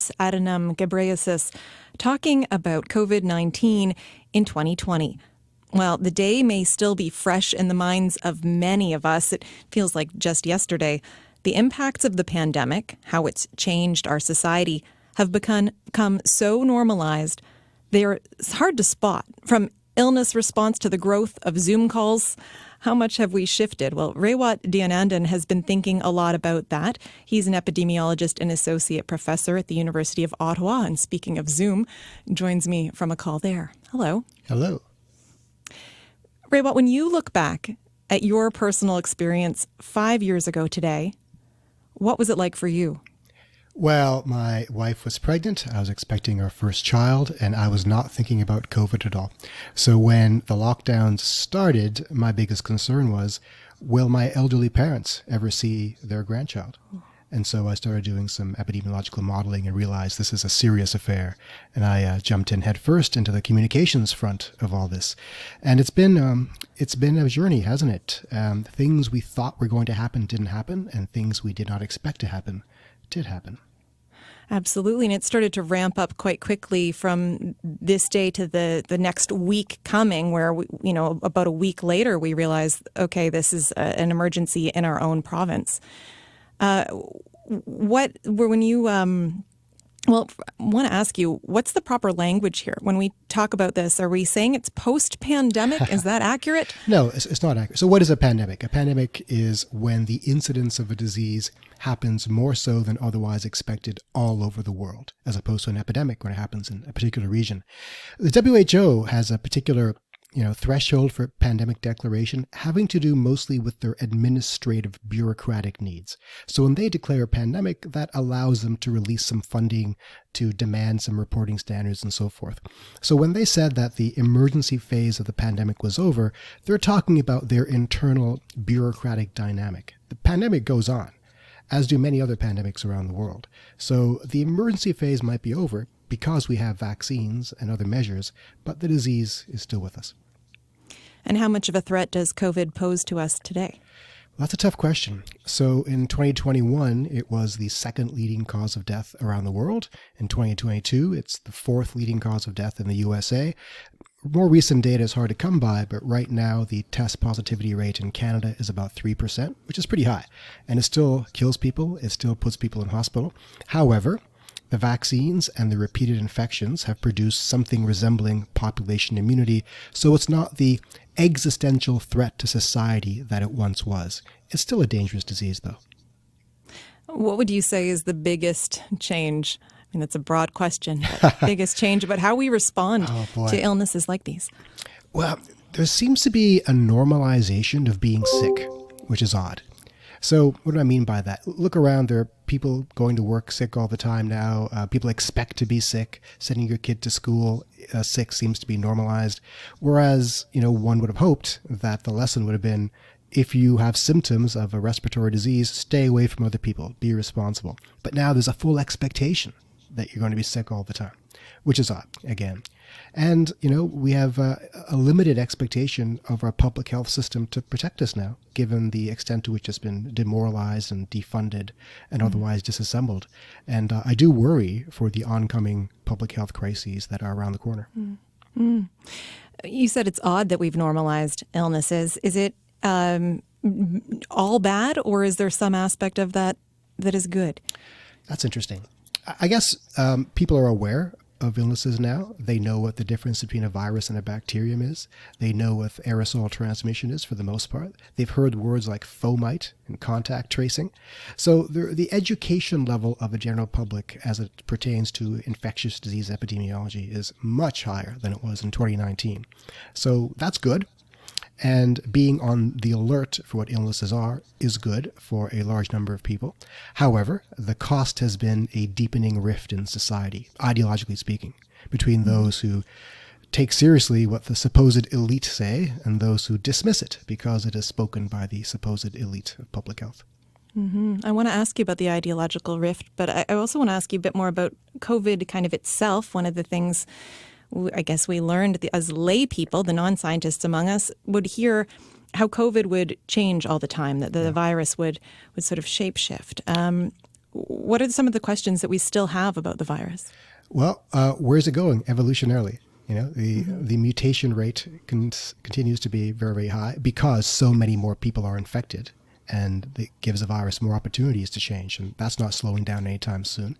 Tedros Adhanom Ghebreyesus talking about COVID-19 in 2020. Well, the day may still be fresh in the minds of many of us. It feels like just yesterday. The impacts of the pandemic, how it's changed our society, have become so normalized, it's hard to spot. From illness response to the growth of Zoom calls, how much have we shifted? Well, Raywat Deonandan has been thinking a lot about that. He's an epidemiologist and associate professor at the University of Ottawa. And speaking of Zoom, joins me from a call there. Hello. Hello. Raywat, when you look back at your personal experience 5 years ago today, what was it like for you? Well, my wife was pregnant. I was expecting our first child, and I was not thinking about COVID at all. So when the lockdowns started, my biggest concern was, will my elderly parents ever see their grandchild? And so I started doing some epidemiological modeling and realized this is a serious affair. And I jumped in headfirst into the communications front of all this. And it's been a journey, hasn't it? Things we thought were going to happen didn't happen, and things we did not expect to happen did happen. Absolutely. And it started to ramp up quite quickly from this day to the next week coming, where, about a week later, we realized, okay, this is an emergency in our own province. I want to ask you, what's the proper language here? When we talk about this, are we saying it's post-pandemic? Is that accurate? No, it's not accurate. So what is a pandemic? A pandemic is when the incidence of a disease happens more so than otherwise expected all over the world, as opposed to an epidemic when it happens in a particular region. The WHO has a particular threshold for pandemic declaration having to do mostly with their administrative bureaucratic needs. So when they declare a pandemic, that allows them to release some funding, to demand some reporting standards and so forth. So when they said that the emergency phase of the pandemic was over, they're talking about their internal bureaucratic dynamic. The pandemic goes on, as do many other pandemics around the world. So the emergency phase might be over because we have vaccines and other measures, but the disease is still with us. And how much of a threat does COVID pose to us today? Well, that's a tough question. So in 2021, it was the second leading cause of death around the world. In 2022, it's the fourth leading cause of death in the USA. More recent data is hard to come by, but right now the test positivity rate in Canada is about 3%, which is pretty high. And it still kills people. It still puts people in hospital. However, the vaccines and the repeated infections have produced something resembling population immunity, so it's not the existential threat to society that it once was. It's still a dangerous disease, though. What would you say is the biggest change? I mean, that's a broad question, but biggest change about how we respond to illnesses like these? Well, there seems to be a normalization of being sick, which is odd. So what do I mean by that? Look around. There are people going to work sick all the time now. People expect to be sick. Sending your kid to school sick seems to be normalized. Whereas, one would have hoped that the lesson would have been, if you have symptoms of a respiratory disease, stay away from other people. Be responsible. But now there's a full expectation that you're going to be sick all the time, which is odd, again. And, we have a limited expectation of our public health system to protect us now, given the extent to which it's been demoralized and defunded and otherwise disassembled. And I do worry for the oncoming public health crises that are around the corner. You said it's odd that we've normalized illnesses. Is it all bad, or is there some aspect of that is good? That's interesting. I guess people are aware of illnesses now. They know what the difference between a virus and a bacterium is. They know what aerosol transmission is for the most part. They've heard words like fomite and contact tracing. So the education level of the general public as it pertains to infectious disease epidemiology is much higher than it was in 2019. So that's good. And being on the alert for what illnesses are is good for a large number of people. However, the cost has been a deepening rift in society, ideologically speaking, between those who take seriously what the supposed elite say and those who dismiss it because it is spoken by the supposed elite of public health. I want to ask you about the ideological rift, but I also want to ask you a bit more about COVID kind of itself. One of the things I guess we learned as lay people, the non-scientists among us, would hear how COVID would change all the time, that the virus would sort of shapeshift. What are some of the questions that we still have about the virus? Well, where's it going evolutionarily? The mutation rate continues to be very, very high because so many more people are infected, and it gives the virus more opportunities to change, and that's not slowing down anytime soon.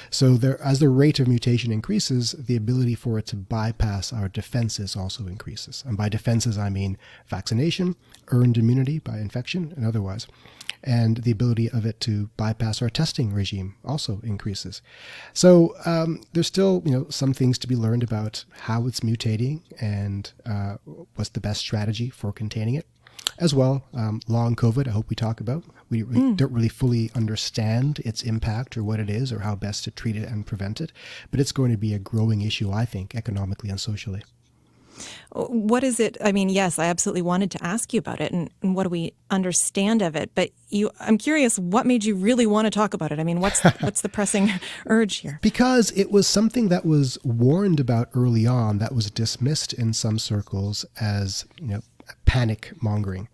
So as the rate of mutation increases, the ability for it to bypass our defenses also increases. And by defenses, I mean vaccination, earned immunity by infection, and otherwise. And the ability of it to bypass our testing regime also increases. So there's still, some things to be learned about how it's mutating and what's the best strategy for containing it. As well, long COVID, I hope we talk about. We don't really fully understand its impact or what it is or how best to treat it and prevent it. But it's going to be a growing issue, I think, economically and socially. What is it? I mean, yes, I absolutely wanted to ask you about it and what do we understand of it? But I'm curious, what made you really want to talk about it? I mean, what's the pressing urge here? Because it was something that was warned about early on that was dismissed in some circles as, panic mongering.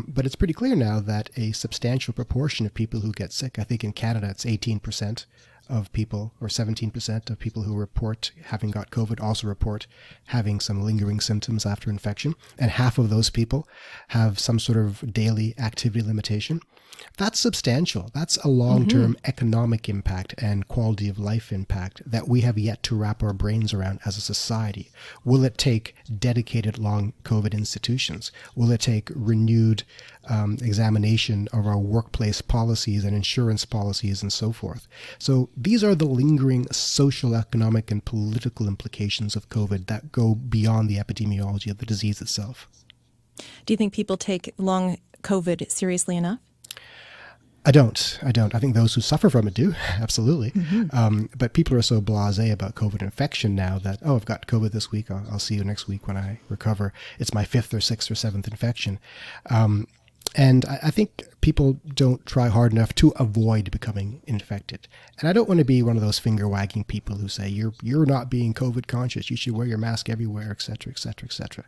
But it's pretty clear now that a substantial proportion of people who get sick, I think in Canada it's 18% of people, or 17% of people who report having got COVID also report having some lingering symptoms after infection. And half of those people have some sort of daily activity limitation. That's substantial. That's a long-term economic impact and quality of life impact that we have yet to wrap our brains around as a society. Will it take dedicated long COVID institutions? Will it take renewed examination of our workplace policies and insurance policies and so forth? So these are the lingering social, economic, and political implications of COVID that go beyond the epidemiology of the disease itself. Do you think people take long COVID seriously enough? I don't. I think those who suffer from it do, absolutely. But people are so blasé about COVID infection now that, I've got COVID this week. I'll see you next week when I recover. It's my 5th or 6th or 7th infection. And I think people don't try hard enough to avoid becoming infected. And I don't want to be one of those finger-wagging people who say, you're not being COVID conscious. You should wear your mask everywhere, et cetera, et cetera, et cetera.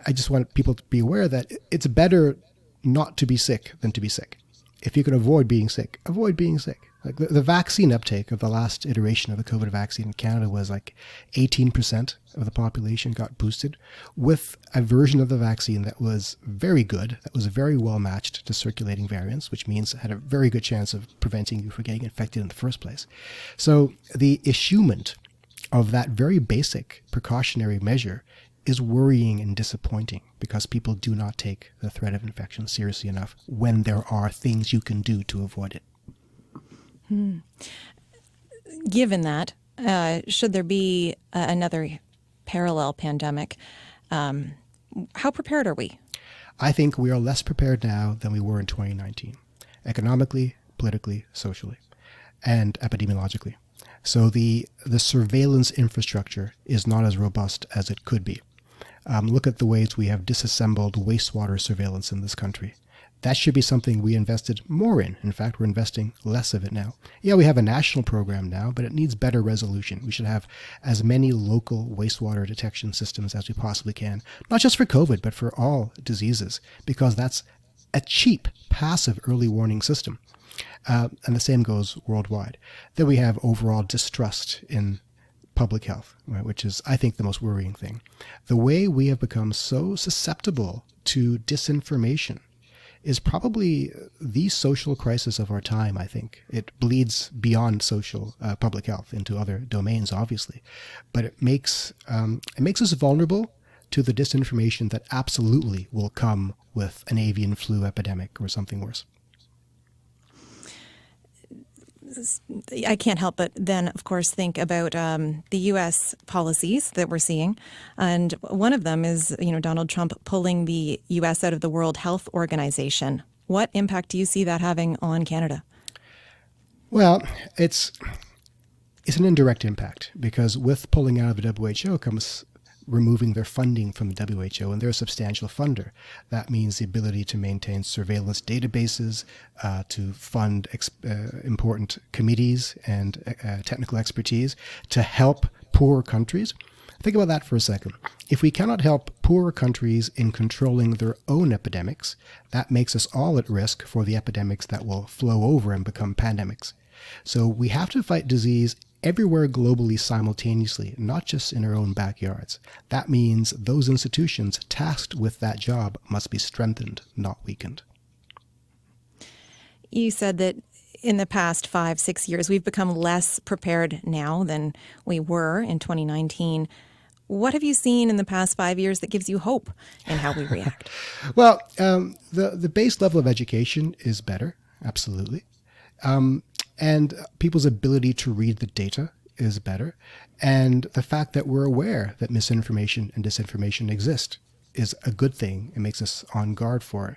I just want people to be aware that it's better not to be sick than to be sick. If you can avoid being sick, avoid being sick. Like the vaccine uptake of the last iteration of the COVID vaccine in Canada was like 18% of the population got boosted with a version of the vaccine that was very good, that was very well matched to circulating variants, which means it had a very good chance of preventing you from getting infected in the first place. So the eschewment of that very basic precautionary measure is worrying and disappointing because people do not take the threat of infection seriously enough when there are things you can do to avoid it. Given that, should there be another parallel pandemic, how prepared are we? I think we are less prepared now than we were in 2019, economically, politically, socially, and epidemiologically. So the surveillance infrastructure is not as robust as it could be. Look at the ways we have disassembled wastewater surveillance in this country. That should be something we invested more in. In fact, we're investing less of it now. Yeah, we have a national program now, but it needs better resolution. We should have as many local wastewater detection systems as we possibly can, not just for COVID, but for all diseases, because that's a cheap, passive early warning system. And the same goes worldwide. Then we have overall distrust in public health, right, which is, I think, the most worrying thing. The way we have become so susceptible to disinformation is probably the social crisis of our time, I think. It bleeds beyond social public health into other domains, obviously. But it makes us vulnerable to the disinformation that absolutely will come with an avian flu epidemic or something worse. I can't help but then, of course, think about the U.S. policies that we're seeing. And one of them is, Donald Trump pulling the U.S. out of the World Health Organization. What impact do you see that having on Canada? Well, it's an indirect impact because with pulling out of the WHO comes removing their funding from the WHO, and they're a substantial funder. That means the ability to maintain surveillance databases, to fund important committees and technical expertise to help poor countries. Think about that for a second. If we cannot help poorer countries in controlling their own epidemics, that makes us all at risk for the epidemics that will flow over and become pandemics. So we have to fight disease everywhere globally simultaneously, not just in our own backyards. That means those institutions tasked with that job must be strengthened, not weakened. You said that in the past 5-6 years, we've become less prepared now than we were in 2019. What have you seen in the past 5 years that gives you hope in how we react? Well, the base level of education is better, absolutely. And people's ability to read the data is better. And the fact that we're aware that misinformation and disinformation exist is a good thing. It makes us on guard for it.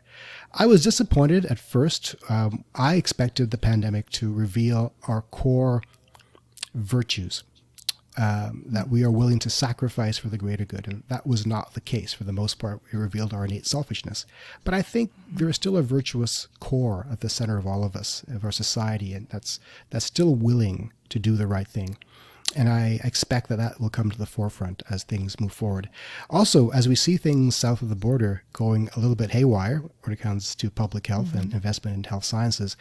I was disappointed at first. I expected the pandemic to reveal our core virtues, that we are willing to sacrifice for the greater good. And that was not the case. For the most part, it revealed our innate selfishness. But I think there is still a virtuous core at the center of all of us, of our society, and that's still willing to do the right thing. And I expect that that will come to the forefront as things move forward. Also, as we see things south of the border going a little bit haywire when it comes to public health and investment in health sciences,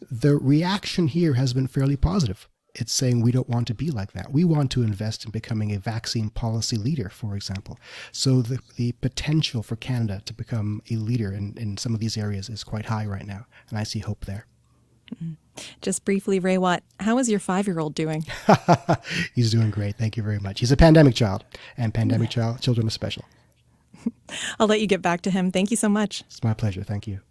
the reaction here has been fairly positive. It's saying we don't want to be like that. We want to invest in becoming a vaccine policy leader, for example. So the potential for Canada to become a leader in some of these areas is quite high right now. And I see hope there. Just briefly, Raywat, how is your 5-year-old doing? He's doing great. Thank you very much. He's a pandemic child, and pandemic children are special. I'll let you get back to him. Thank you so much. It's my pleasure. Thank you.